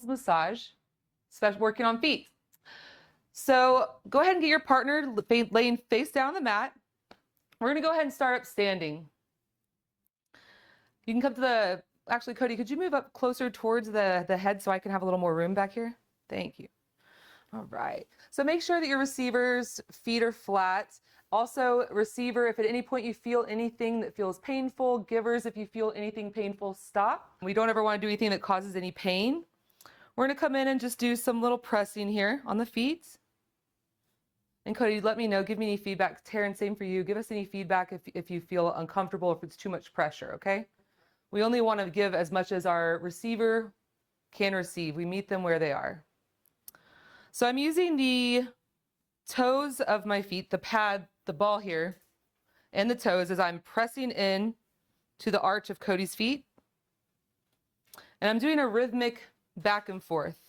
massage, especially working on feet. So go ahead and get your partner laying face down on the mat. We're gonna go ahead and start up standing. You can come to the, actually Cody, could you move up closer towards the head so I can have a little more room back here? Thank you. All right, so make sure that your receiver's feet are flat. Also, receiver, if at any point you feel anything that feels painful, givers, if you feel anything painful, stop. We don't ever want to do anything that causes any pain. We're going to come in and just do some little pressing here on the feet. And Cody, let me know, give me any feedback. Taryn, same for you. Give us any feedback if you feel uncomfortable, if it's too much pressure, okay? We only want to give as much as our receiver can receive. We meet them where they are. So I'm using the toes of my feet, the pad, the ball here, and the toes as I'm pressing in to the arch of Cody's feet. And I'm doing a rhythmic back and forth.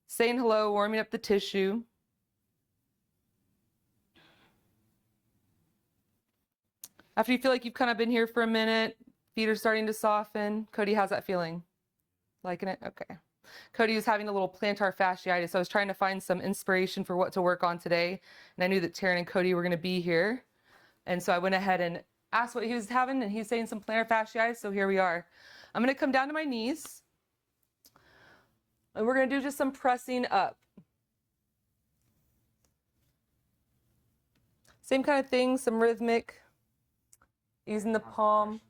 Saying hello, warming up the tissue. After you feel like you've kind of been here for a minute, feet are starting to soften. Cody, how's that feeling? Liking it? Okay. Cody was having a little plantar fasciitis, so I was trying to find some inspiration for what to work on today, and I knew that Taryn and Cody were going to be here, and so I went ahead and asked what he was having, and he's saying some plantar fasciitis, so here we are. I'm going to come down to my knees, and we're going to do just some pressing up. Same kind of thing, some rhythmic, using the palm.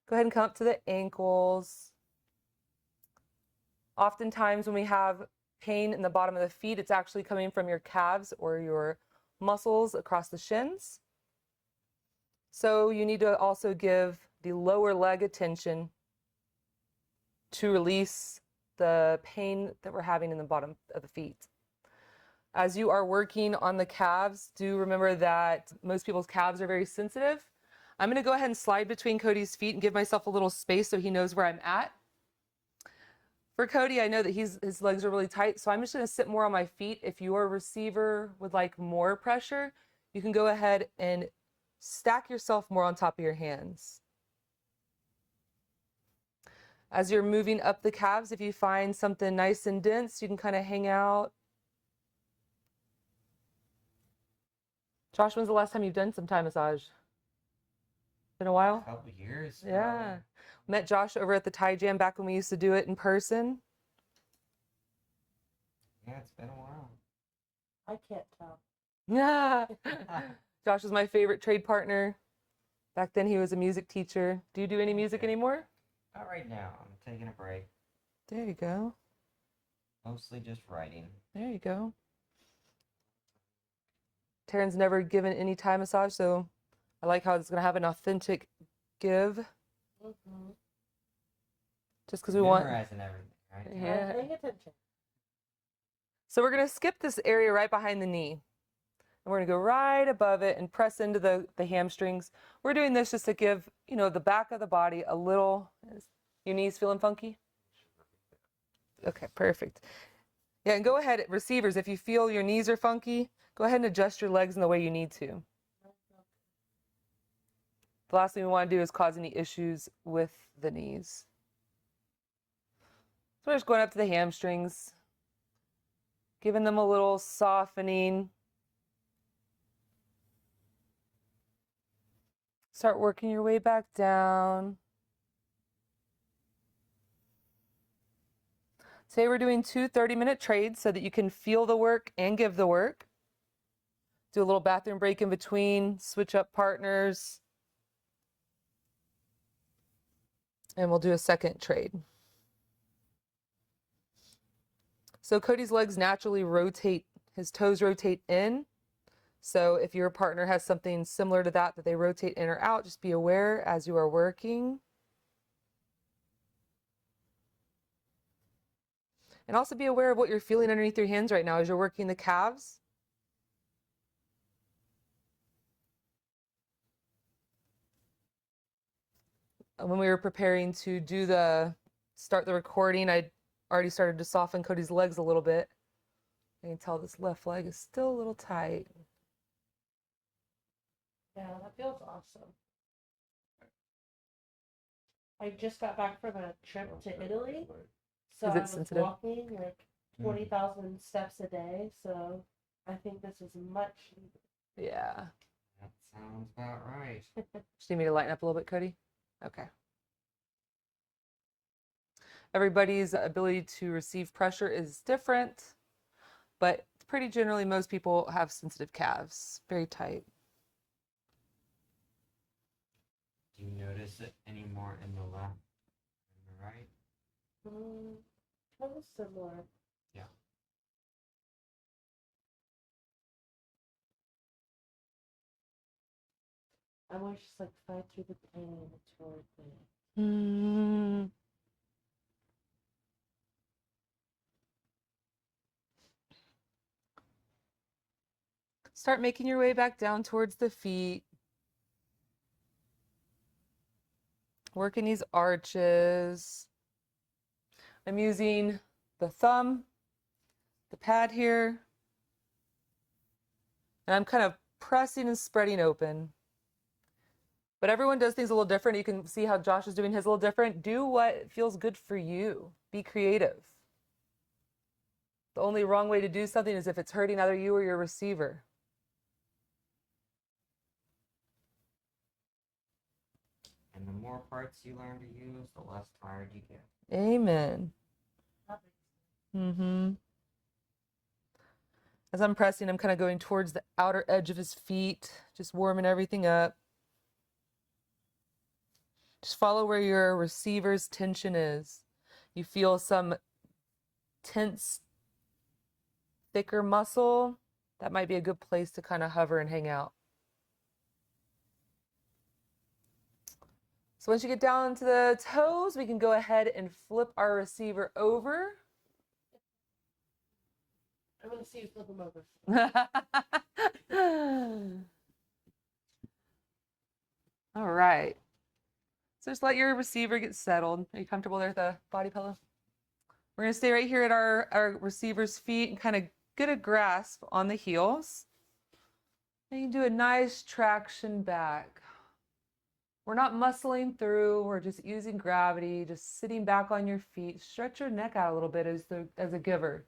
Go ahead and come up to the ankles. Oftentimes when we have pain in the bottom of the feet, it's actually coming from your calves or your muscles across the shins. So you need to also give the lower leg attention to release the pain that we're having in the bottom of the feet. As you are working on the calves, do remember that most people's calves are very sensitive. I'm going to go ahead and slide between Cody's feet and give myself a little space so he knows where I'm at. For Cody, I know that his legs are really tight, so I'm just going to sit more on my feet. If your receiver would like more pressure, you can go ahead and stack yourself more on top of your hands. As you're moving up the calves, if you find something nice and dense, you can kind of hang out. Josh, when's the last time you've done some Thai massage? Been a while? A couple years. Yeah. Probably. Met Josh over at the Thai Jam back when we used to do it in person. Yeah, it's been a while. I can't tell. Yeah. Josh was my favorite trade partner. Back then he was a music teacher. Do you do any music anymore? Not right now. I'm taking a break. There you go. Mostly just writing. There you go. Taryn's never given any Thai massage, so I like how it's going to have an authentic give. Mm-hmm. Just because we want... Memorizing everything, right? Yeah. Paying attention. So we're going to skip this area right behind the knee. And we're going to go right above it and press into the hamstrings. We're doing this just to give, you know, the back of the body a little... Your knees feeling funky? Okay, perfect. Yeah, and go ahead, receivers, if you feel your knees are funky, go ahead and adjust your legs in the way you need to. The last thing we want to do is cause any issues with the knees. So we're just going up to the hamstrings, giving them a little softening. Start working your way back down. Today we're doing 2 30-minute trades so that you can feel the work and give the work. Do a little bathroom break in between, switch up partners. And we'll do a second trade. So Cody's legs naturally rotate, his toes rotate in. So if your partner has something similar to that they rotate in or out, just be aware as you are working. And also be aware of what you're feeling underneath your hands right now as you're working the calves. When we were preparing to start the recording, I already started to soften Cody's legs a little bit. I can tell this left leg is still a little tight. Yeah, that feels awesome. I just got back from a trip to Italy, so Is I it was sensitive? walking like 20,000 steps a day. So I think this is much needed. Yeah. That sounds about right. Just need me to lighten up a little bit, Cody? Okay. Everybody's ability to receive pressure is different, but pretty generally most people have sensitive calves, very tight. Do you notice it any more in the left and the right? Kind of similar. Yeah. I always just like fight through the pain. It's really pain. Mm. Start making your way back down towards the feet. Working these arches. I'm using the thumb, the pad here, and I'm kind of pressing and spreading open. But everyone does things a little different. You can see how Josh is doing his a little different. Do what feels good for you. Be creative. The only wrong way to do something is if it's hurting either you or your receiver. And the more parts you learn to use, the less tired you get. Amen. As I'm pressing, I'm kind of going towards the outer edge of his feet, just warming everything up. Just follow where your receiver's tension is. You feel some tense, thicker muscle. That might be a good place to kind of hover and hang out. So once you get down to the toes, we can go ahead and flip our receiver over. I'm gonna see you flip them over. All right. So just let your receiver get settled. Are you comfortable there with the body pillow? We're going to stay right here at our receiver's feet and kind of get a grasp on the heels. And you can do a nice traction back. We're not muscling through. We're just using gravity, just sitting back on your feet. Stretch your neck out a little bit as a giver.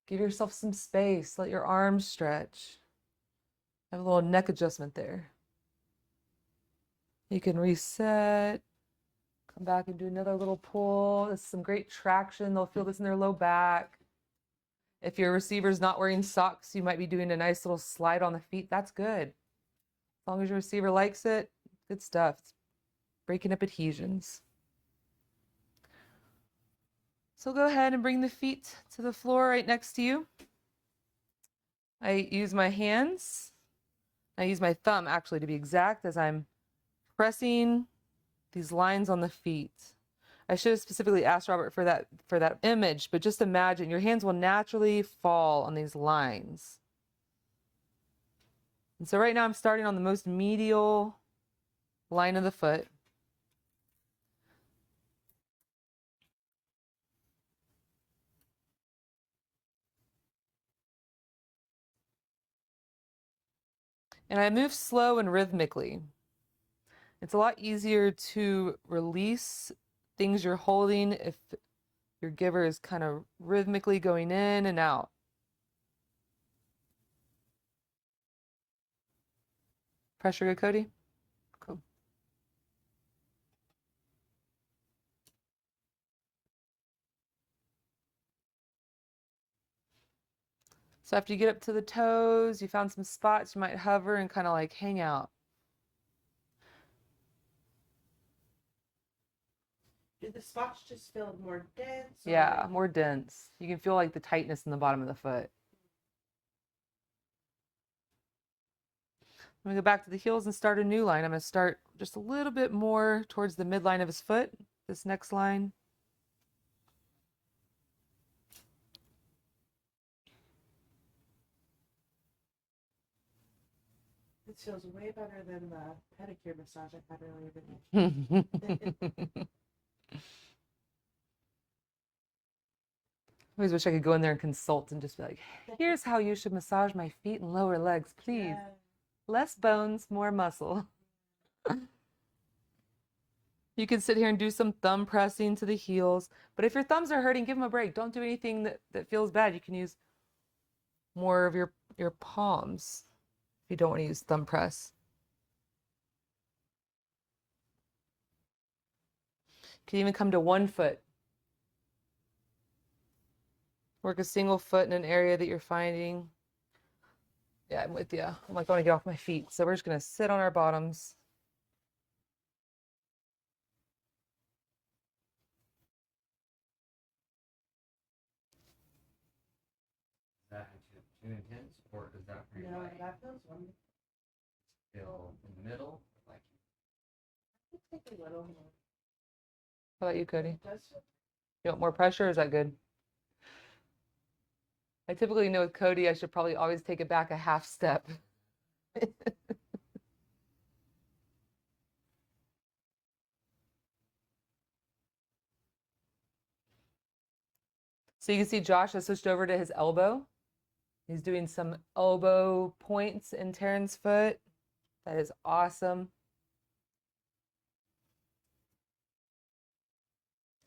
Give yourself some space. Let your arms stretch. Have a little neck adjustment there. You can reset. Come back and do another little pull. This is some great traction. They'll feel this in their low back. If your receiver's not wearing socks, you might be doing a nice little slide on the feet. That's good. As long as your receiver likes it, good stuff. It's breaking up adhesions. So go ahead and bring the feet to the floor right next to you. I use my hands. I use my thumb, actually, to be exact, as I'm pressing these lines on the feet. I should have specifically asked Robert for that image, but just imagine your hands will naturally fall on these lines. And so right now I'm starting on the most medial line of the foot. And I move slow and rhythmically. It's a lot easier to release things you're holding if your giver is kind of rhythmically going in and out. Pressure good, Cody? Cool. So after you get up to the toes, you found some spots, you might hover and kind of like hang out. Do the spots just feel more dense? Yeah, more dense. You can feel like the tightness in the bottom of the foot. I'm going to go back to the heels and start a new line. I'm going to start just a little bit more towards the midline of his foot, this next line. This feels way better than the pedicure massage I had earlier today. I always wish I could go in there and consult and just be like, here's how you should massage my feet and lower legs, please. Yeah. Less bones, more muscle. You can sit here and do some thumb pressing to the heels. But if your thumbs are hurting, give them a break. Don't do anything that feels bad. You can use more of your palms if you don't want to use thumb press. You can even come to one foot. Work a single foot in an area that you're finding. Yeah, I'm with you. I'm like, I want to get off my feet. So we're just going to sit on our bottoms. Is that too intense, or is that pretty No, light? that feels wonderful. Feel in the middle, like Take a little more. How about you, Cody? Just You want more pressure, or is that good? I typically know with Cody, I should probably always take it back a half step. So you can see Josh has switched over to his elbow. He's doing some elbow points in Taryn's foot. That is awesome.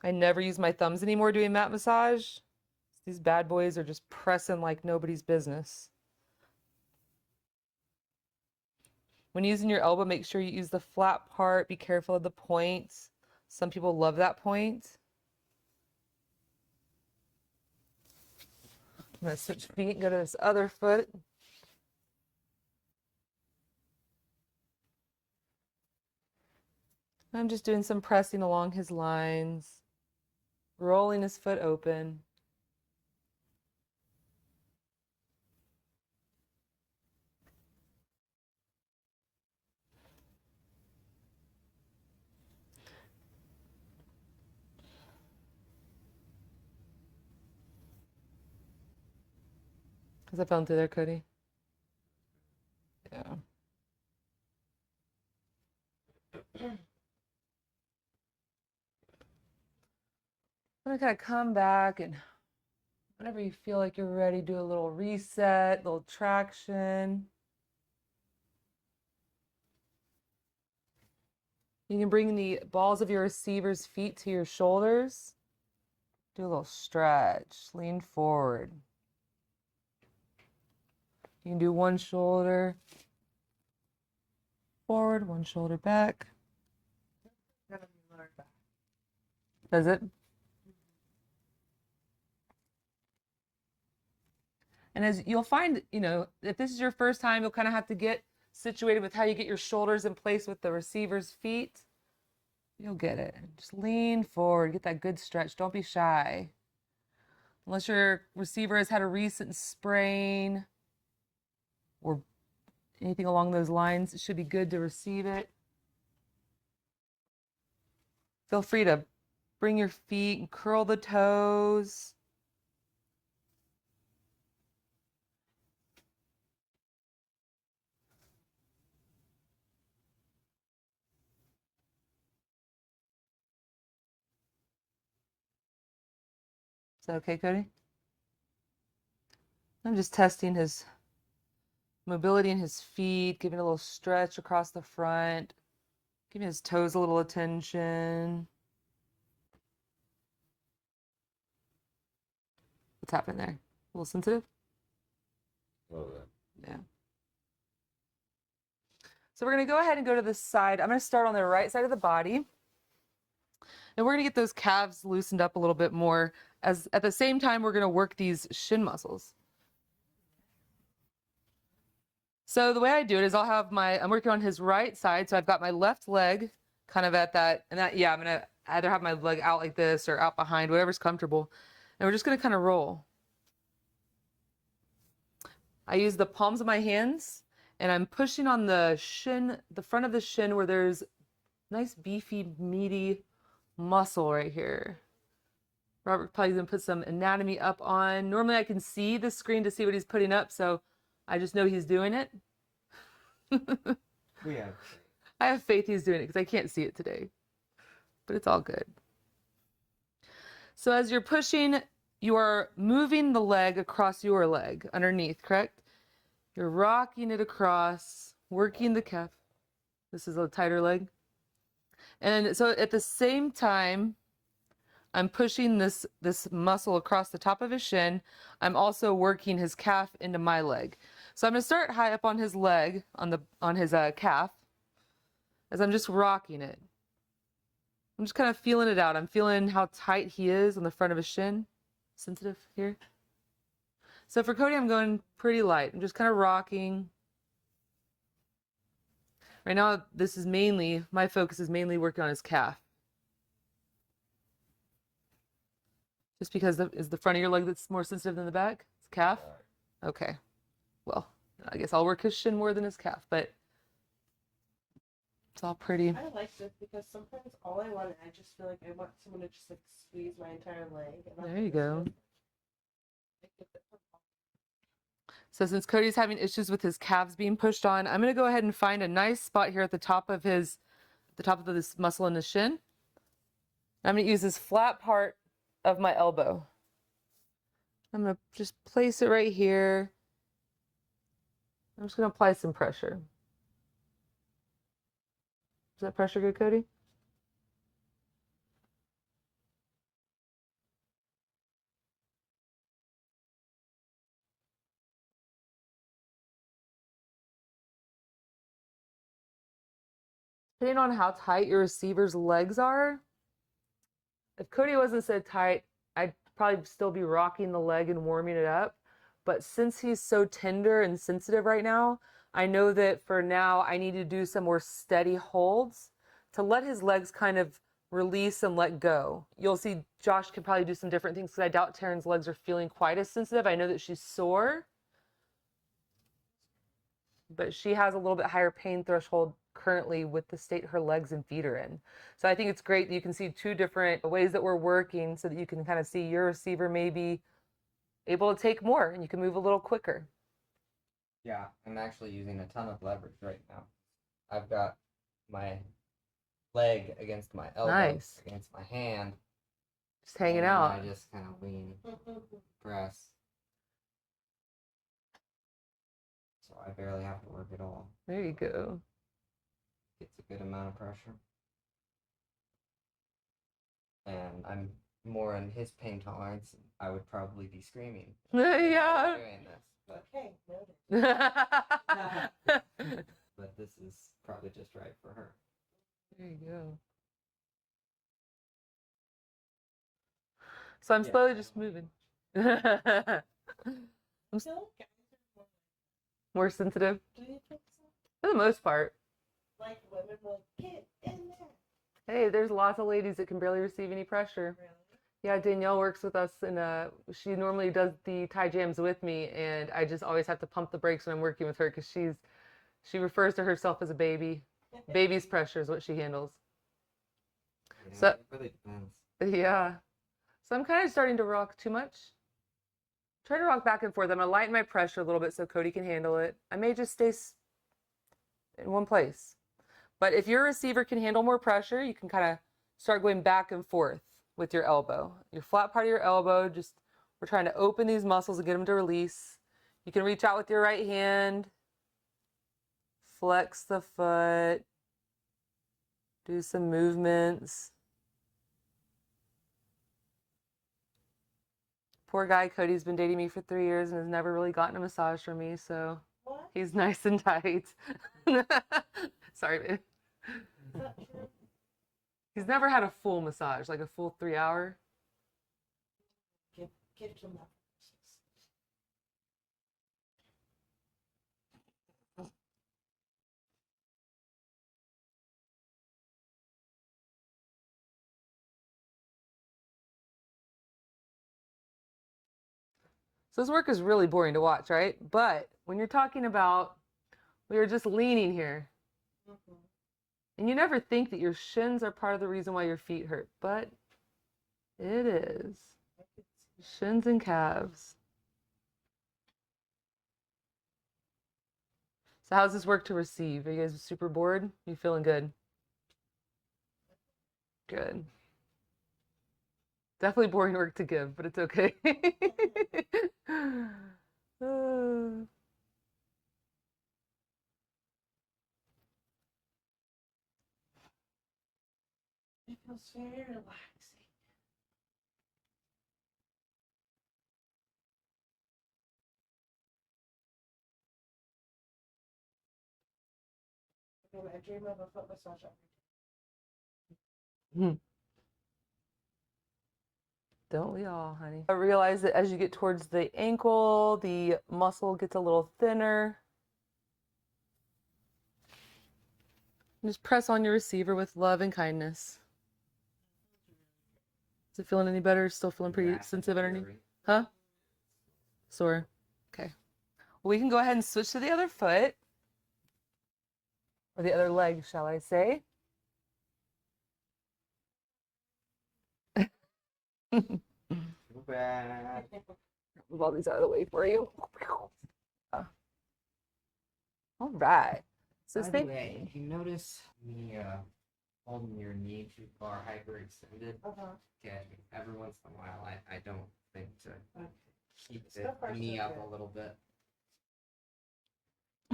I never use my thumbs anymore doing mat massage. These bad boys are just pressing like nobody's business. When using your elbow, make sure you use the flat part. Be careful of the points. Some people love that point. I'm going to switch feet and go to this other foot. I'm just doing some pressing along his lines, rolling his foot open. How's that feeling through there, Cody? Yeah. I'm gonna kind of come back, and whenever you feel like you're ready, do a little reset, little traction. You can bring the balls of your receiver's feet to your shoulders. Do a little stretch, lean forward. You can do one shoulder forward, one shoulder back. gonna be lower back. Does it? And as you'll find, if this is your first time, you'll kind of have to get situated with how you get your shoulders in place with the receiver's feet. You'll get it. Just lean forward, get that good stretch. Don't be shy. Unless your receiver has had a recent sprain or anything along those lines, it should be good to receive it. Feel free to bring your feet and curl the toes. Is that okay, Cody? I'm just testing his mobility in his feet, giving a little stretch across the front, giving his toes a little attention. What's happening there? A little sensitive? a little bit. Yeah. So we're going to go ahead and go to the side. I'm going to start on the right side of the body. And we're going to get those calves loosened up a little bit more. As at the same time, we're going to work these shin muscles. So the way I do it is I'm working on his right side. So I've got my left leg kind of at that, I'm going to either have my leg out like this or out behind, whatever's comfortable. And we're just going to kind of roll. I use the palms of my hands and I'm pushing on the shin, the front of the shin where there's nice beefy, meaty muscle right here. Robert probably gonna put some anatomy up on. Normally I can see the screen to see what he's putting up, so I just know he's doing it. We have. I have faith he's doing it because I can't see it today, but it's all good. So as you're pushing, you are moving the leg across your leg underneath, correct? You're rocking it across, working the calf. This is a tighter leg. And so at the same time, I'm pushing this muscle across the top of his shin. I'm also working his calf into my leg. So I'm going to start high up on his leg, on his calf, as I'm just rocking it. I'm just kind of feeling it out. I'm feeling how tight he is on the front of his shin. Sensitive here. So for Cody, I'm going pretty light. I'm just kind of rocking. Right now, my focus is mainly working on his calf. Just because is the front of your leg that's more sensitive than the back? It's calf? Okay. Well, I guess I'll work his shin more than his calf, but it's all pretty. I like this because sometimes all I want, I just feel like I want someone to just like squeeze my entire leg. And There you go. So since Cody's having issues with his calves being pushed on, I'm going to go ahead and find a nice spot here at the top of this muscle in his shin. I'm going to use this flat part of my elbow. I'm going to just place it right here. I'm just going to apply some pressure. Is that pressure good, Cody? Depending on how tight your receiver's legs are, if Cody wasn't so tight, I'd probably still be rocking the leg and warming it up. But since he's so tender and sensitive right now, I know that for now I need to do some more steady holds to let his legs kind of release and let go. You'll see Josh could probably do some different things because I doubt Taryn's legs are feeling quite as sensitive. I know that she's sore, but she has a little bit higher pain threshold currently with the state her legs and feet are in. So I think it's great that you can see two different ways that we're working so that you can kind of see your receiver maybe able to take more and you can move a little quicker. Yeah, I'm actually using a ton of leverage right now. I've got my leg against my elbow, Nice. against my hand. Just hanging and out. I just kind of lean, press. So I barely have to work at all. There you go. Gets a good amount of pressure. And I'm more in his pain tolerance. I would probably be screaming. Yeah. Doing this, but, Okay, noted. but this is probably just right for her. There you go. So I'm Yeah. slowly just moving. I'm I feel like guys are more sensitive do you think so? for the most part. Like women will get in there. Hey, there's lots of ladies that can barely receive any pressure. Really? Yeah, Danielle works with us and she normally does the tie jams with me and I just always have to pump the brakes when I'm working with her because she refers to herself as a baby. Baby's pressure is what she handles. Yeah, So- it really depends. Yeah. So I'm kind of starting to rock too much. Try to rock back and forth. I'm going to lighten my pressure a little bit so Cody can handle it. I may just stay in one place. But if your receiver can handle more pressure, you can kind of start going back and forth with your elbow. Your flat part of your elbow, we're trying to open these muscles and get them to release. You can reach out with your right hand, flex the foot, do some movements. Poor guy, Cody's been dating me for 3 years and has never really gotten a massage from me, so What? he's nice and tight. Sorry, babe. Is that true? He's never had a full massage, like a full 3 hour. Give him that. So this work is really boring to watch, right? But when you're talking about, we are just leaning here. Mm-hmm. And you never think that your shins are part of the reason why your feet hurt, but it is. Shins and calves. So how's this work to receive? Are you guys super bored? You feeling good? Good. Definitely boring work to give, but it's okay. was very relaxing. Okay, I dream of a foot massage every day. Don't we all, honey? I realize that as you get towards the ankle, the muscle gets a little thinner. Just press on your receiver with love and kindness. Is it feeling any better? Still feeling pretty Yeah, sensitive underneath? very. Huh? Sore. Okay. Well, we can go ahead and switch to the other foot. Or the other leg, shall I say. Too bad. Move all these out of the way for you. All right. So By the way, if you notice me holding your knee too far hyperextended, okay, every once in a while I don't think to keep the knee up a little bit.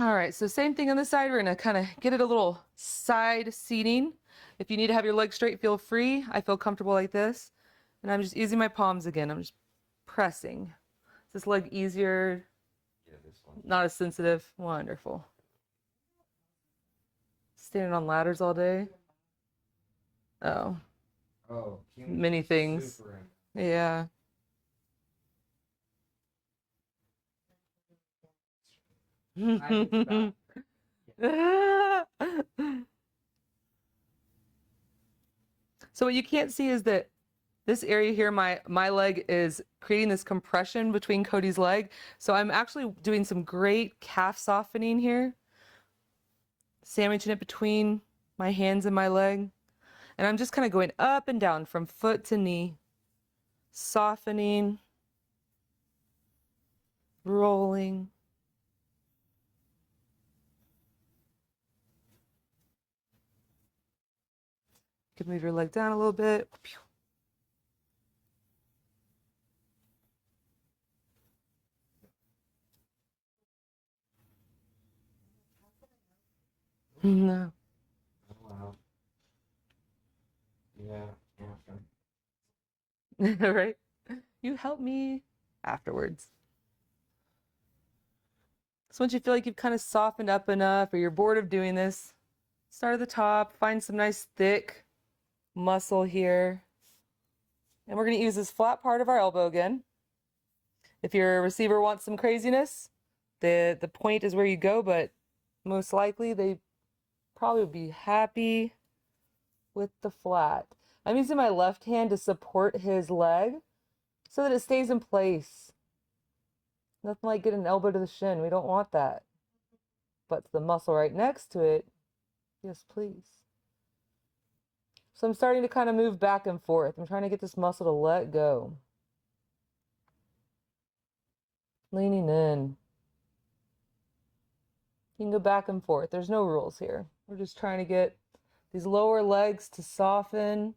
All right, so same thing on the side. We're gonna kind of get it a little side seating. If you need to have your legs straight, feel free. I feel comfortable like this. And I'm just using my palms again. I'm just pressing. Is this leg easier? Yeah, this one. Not as sensitive? Wonderful. Standing on ladders all day? Oh, Oh, many things. Yeah. So what you can't see is that this area here, my leg is creating this compression between Cody's leg. So I'm actually doing some great calf softening here, sandwiching it between my hands and my leg. And I'm just kind of going up and down from foot to knee, softening, rolling. You can move your leg down a little bit. No. Oh, wow. Yeah, Right? You help me afterwards. So once you feel like you've kind of softened up enough or you're bored of doing this, start at the top, find some nice thick muscle here. And we're going to use this flat part of our elbow again. If your receiver wants some craziness, the point is where you go, but most likely they probably would be happy with the flat. I'm using my left hand to support his leg so that it stays in place. Nothing like getting an elbow to the shin. We don't want that. But the muscle right next to it, yes, please. So I'm starting to kind of move back and forth. I'm trying to get this muscle to let go. Leaning in. You can go back and forth. There's no rules here. We're just trying to get these lower legs to soften.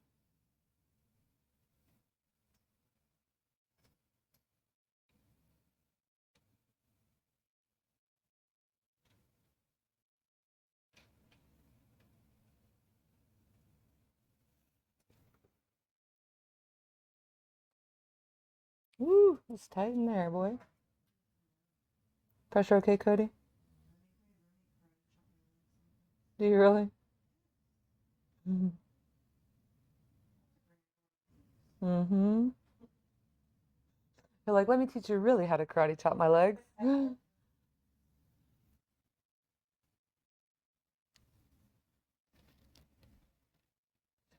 Woo, it's tight in there, boy. Pressure okay, Cody? Do you really? Mm-hmm. Mm-hmm. You're like, let me teach you really how to karate chop my legs.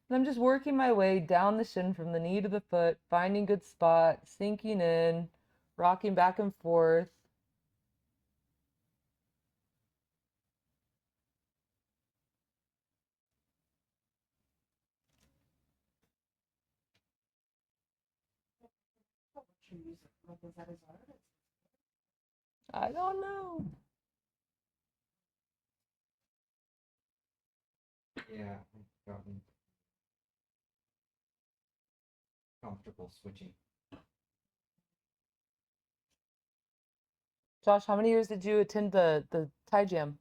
And I'm just working my way down the shin from the knee to the foot, finding good spot, sinking in, rocking back and forth. I don't know. Yeah, I've gotten comfortable switching. Josh, how many years did you attend the Thai Jam?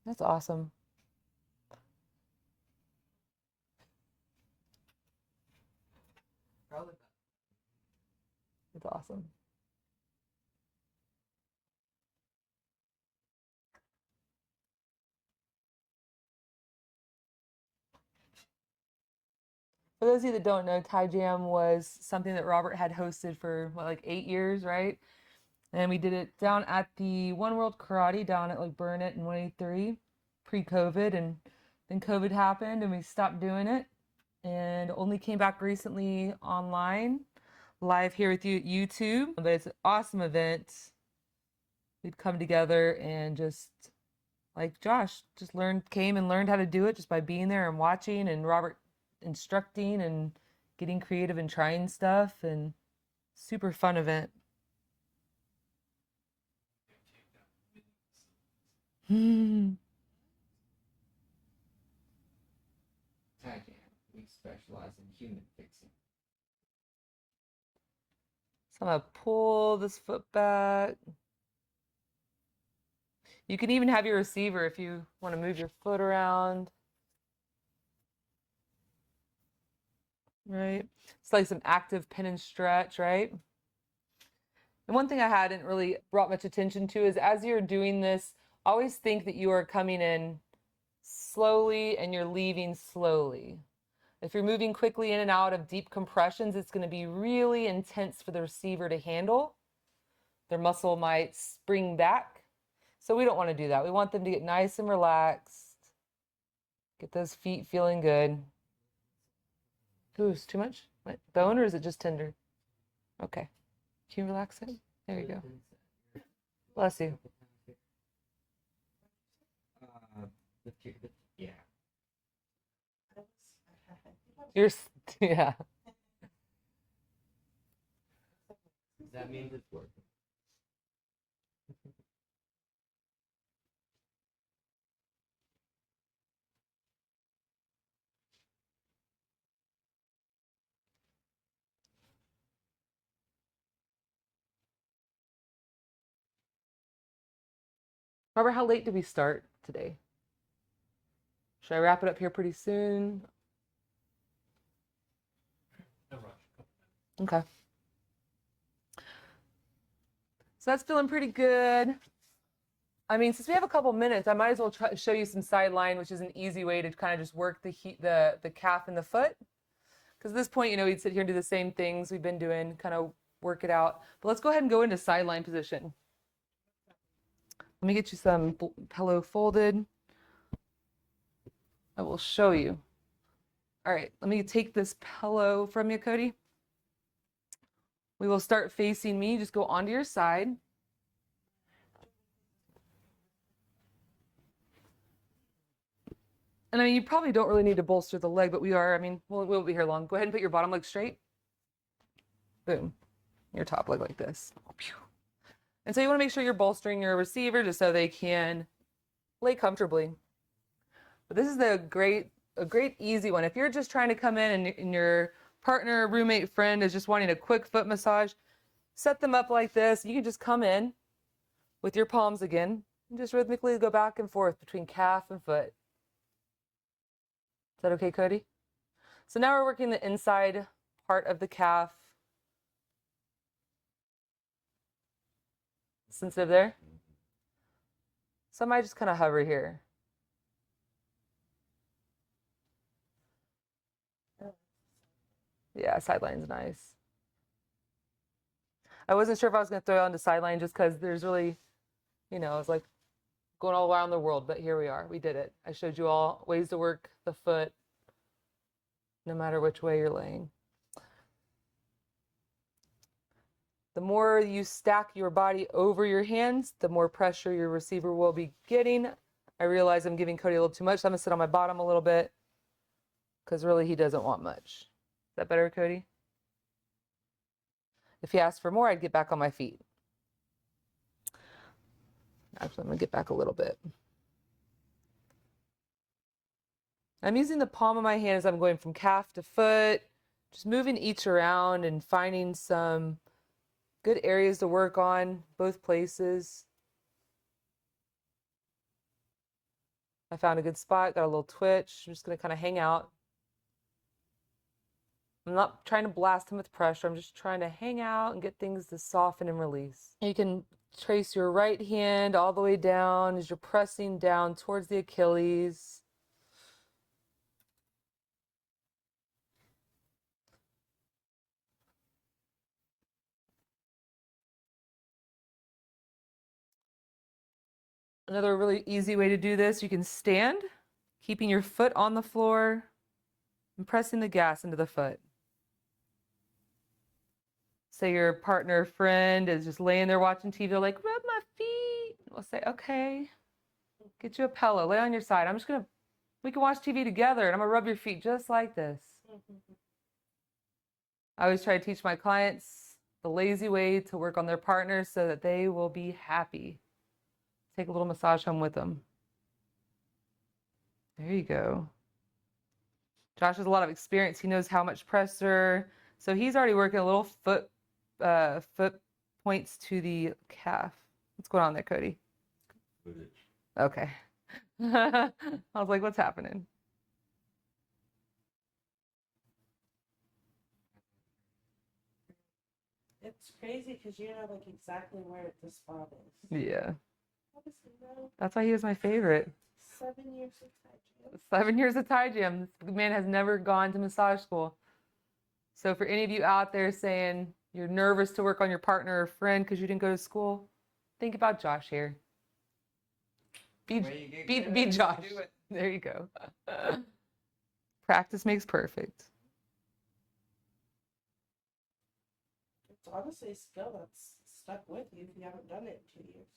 That's awesome. Probably. It's awesome. For those of you that don't know, Thai Jam was something that Robert had hosted for what, like 8 years, right? And we did it down at the One World Karate down at like Burnett and 183 pre-COVID, and then COVID happened and we stopped doing it and only came back recently online, live here with you at YouTube. But it's an awesome event. We'd come together and just like Josh just came and learned how to do it just by being there and watching, and Robert instructing and getting creative and trying stuff, and super fun event. Thai Jam. We specialize in human fixing. So I'm gonna pull this foot back. You can even have your receiver if you want to move your foot around. Right? It's like some active pin and stretch, right? And one thing I hadn't really brought much attention to is as you're doing this, always think that you are coming in slowly and you're leaving slowly. If you're moving quickly in and out of deep compressions, it's going to be really intense for the receiver to handle. Their muscle might spring back. So we don't want to do that. We want them to get nice and relaxed. Get those feet feeling good. Ooh, is too much? What, bone, or is it just tender? Okay. Can you relax it? There you go. Bless you. Yeah. Yeah. That means it's working. Robert, how late did we start today? Should I wrap it up here pretty soon? No rush. Okay. So that's feeling pretty good. I mean, since we have a couple minutes, I might as well try to show you some sideline, which is an easy way to kind of just work the calf and the foot. Because at this point, you know, we'd sit here and do the same things we've been doing, kind of work it out. But let's go ahead and go into sideline position. Let me get you some pillow folded. I will show you. All right, let me take this pillow from you, Cody. We will start facing me. Just go onto your side. And I mean, you probably don't really need to bolster the leg, but we are. I mean, we'll be here long. Go ahead and put your bottom leg straight. Boom. Your top leg like this. And so you want to make sure you're bolstering your receiver just so they can lay comfortably. But this is a great easy one. If you're just trying to come in and your partner, roommate, friend is just wanting a quick foot massage, set them up like this. You can just come in with your palms again and just rhythmically go back and forth between calf and foot. Is that okay, Cody? So now we're working the inside part of the calf. Sensitive there? So I might just kind of hover here. Yeah, sideline's nice. I wasn't sure if I was going to throw on the sideline just because there's really, you know, it's like going all around the world, but here we are. We did it. I showed you all ways to work the foot no matter which way you're laying. The more you stack your body over your hands, the more pressure your receiver will be getting. I realize I'm giving Cody a little too much, so I'm going to sit on my bottom a little bit because really he doesn't want much. Is that better, Cody? If he asked for more, I'd get back on my feet. Actually, I'm going to get back a little bit. I'm using the palm of my hand as I'm going from calf to foot, just moving each around and finding some good areas to work on, both places. I found a good spot, got a little twitch. I'm just going to kind of hang out. I'm not trying to blast him with pressure. I'm just trying to hang out and get things to soften and release. You can trace your right hand all the way down as you're pressing down towards the Achilles. Another really easy way to do this, you can stand, keeping your foot on the floor and pressing the gas into the foot. Say your partner or friend is just laying there watching TV, they're like, rub my feet. We'll say, okay, get you a pillow, lay on your side. We can watch TV together and I'm gonna rub your feet just like this. I always try to teach my clients the lazy way to work on their partners so that they will be happy. Take a little massage home with them. There you go. Josh has a lot of experience. He knows how much pressure. So he's already working a little foot points to the calf. What's going on there, Cody? Footage. Okay. I was like, what's happening? It's crazy because you know like exactly where the spot is. Yeah. Obviously, no. That's why he was my favorite. 7 years of Thai gym. 7 years of Thai gym. This man has never gone to massage school. So for any of you out there saying you're nervous to work on your partner or friend because you didn't go to school, think about Josh here. Be Josh. There you go. Practice makes perfect. It's honestly a skill that's stuck with you if you haven't done it in 2 years.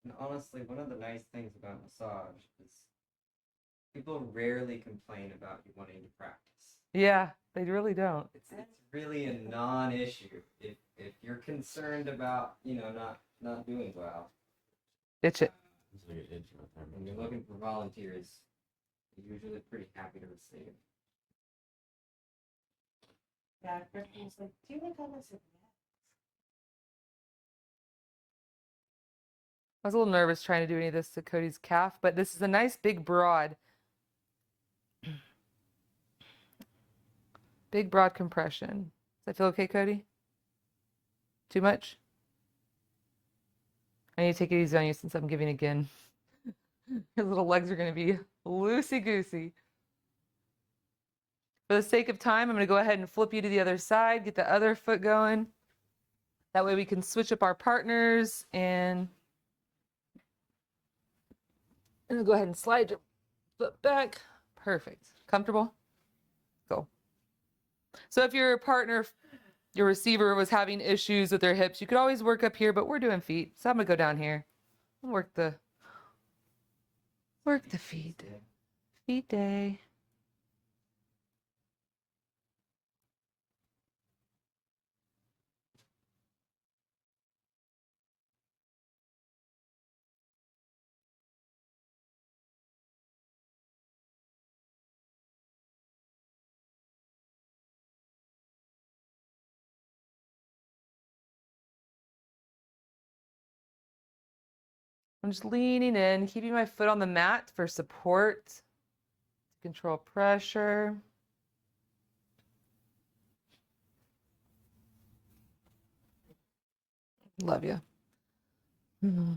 And honestly, one of the nice things about massage is people rarely complain about you wanting to practice. Yeah, they really don't. It's really a non-issue. If you're concerned about, not doing well, Ditch it. It's like an itch right there. when you're looking for volunteers, you're usually pretty happy to receive. Yeah, Kristen's like, do you like all this? I was a little nervous trying to do any of this to Cody's calf, but this is a nice big broad. Big broad compression. Does that feel okay, Cody? Too much? I need to take it easy on you since I'm giving again. Your little legs are going to be loosey-goosey. For the sake of time, I'm going to go ahead and flip you to the other side, get the other foot going. That way we can switch up our partners and I'll go ahead and slide your foot back. Perfect. Comfortable? Go. So if your partner, your receiver was having issues with their hips, you could always work up here, but we're doing feet. So I'm going to go down here and work the feet. Feet day. I'm just leaning in, keeping my foot on the mat for support, to control pressure. Love you. So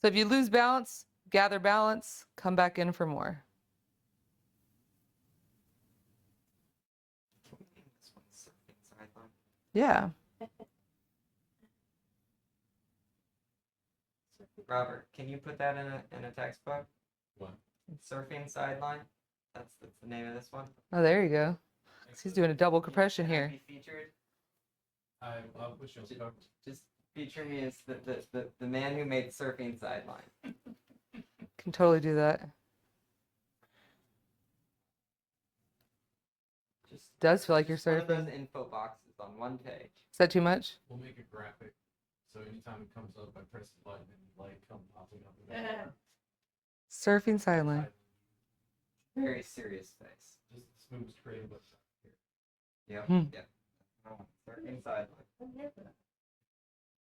if you lose balance, gather balance, come back in for more. This one's sideline. Yeah. Robert, can you put that in a textbook? What? Surfing sideline. That's the name of this one. Oh, there you go. He's doing a double compression Can I here. be featured. I wish you Just feature me as the man who made surfing sideline. Can totally do that. Just Does feel like you're one of those surfing. info boxes on one page. Is that too much? We'll make a graphic. So anytime it comes up, I press the button and the light comes popping up. In the background. Surfing sideline. Very serious face. Just smooth creative website here. Yep. Hmm. Yep. Oh, surfing sideline. I'm here for that.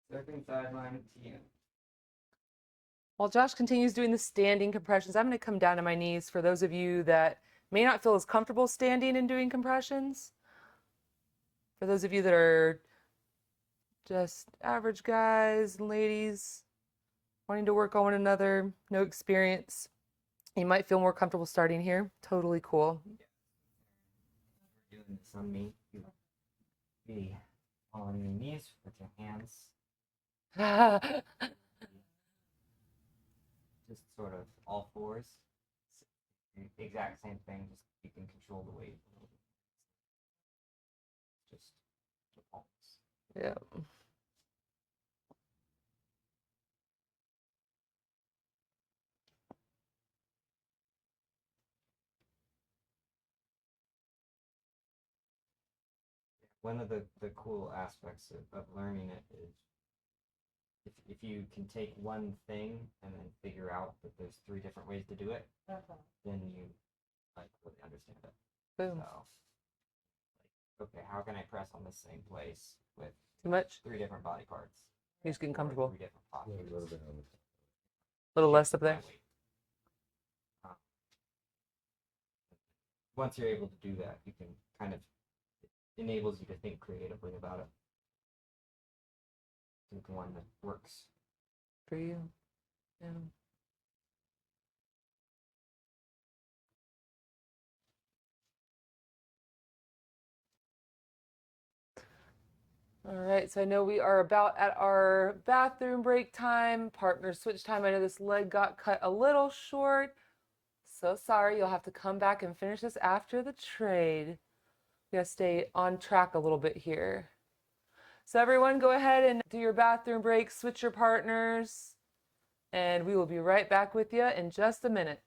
Surfing sideline TM. While Josh continues doing the standing compressions, I'm going to come down to my knees for those of you that may not feel as comfortable standing and doing compressions. For those of you that are just average guys and ladies wanting to work on one another, no experience, you might feel more comfortable starting here. Totally cool. Doing this on me. You be on your knees with your hands. Just sort of all fours. Exact same thing, just you can control the weight a little bit. Just the palms. Yeah. One of the cool aspects of learning it is if you can take one thing and then figure out that there's 3 different ways to do it, then you like really understand it. Boom. So, like, okay, how can I press on the same place with Too much? 3 different body parts? You're just getting Or comfortable. 3 different postures. A little bit on the A little less up My there. weight. Once you're able to do that, you can kind of, it enables you to think creatively about it. Think one that works. For you. Yeah. All right, so I know we are about at our bathroom break time, partner switch time. I know this leg got cut a little short. So sorry, you'll have to come back and finish this after the trade. We gotta stay on track a little bit here. So everyone go ahead and do your bathroom break, switch your partners, and we will be right back with you in just a minute.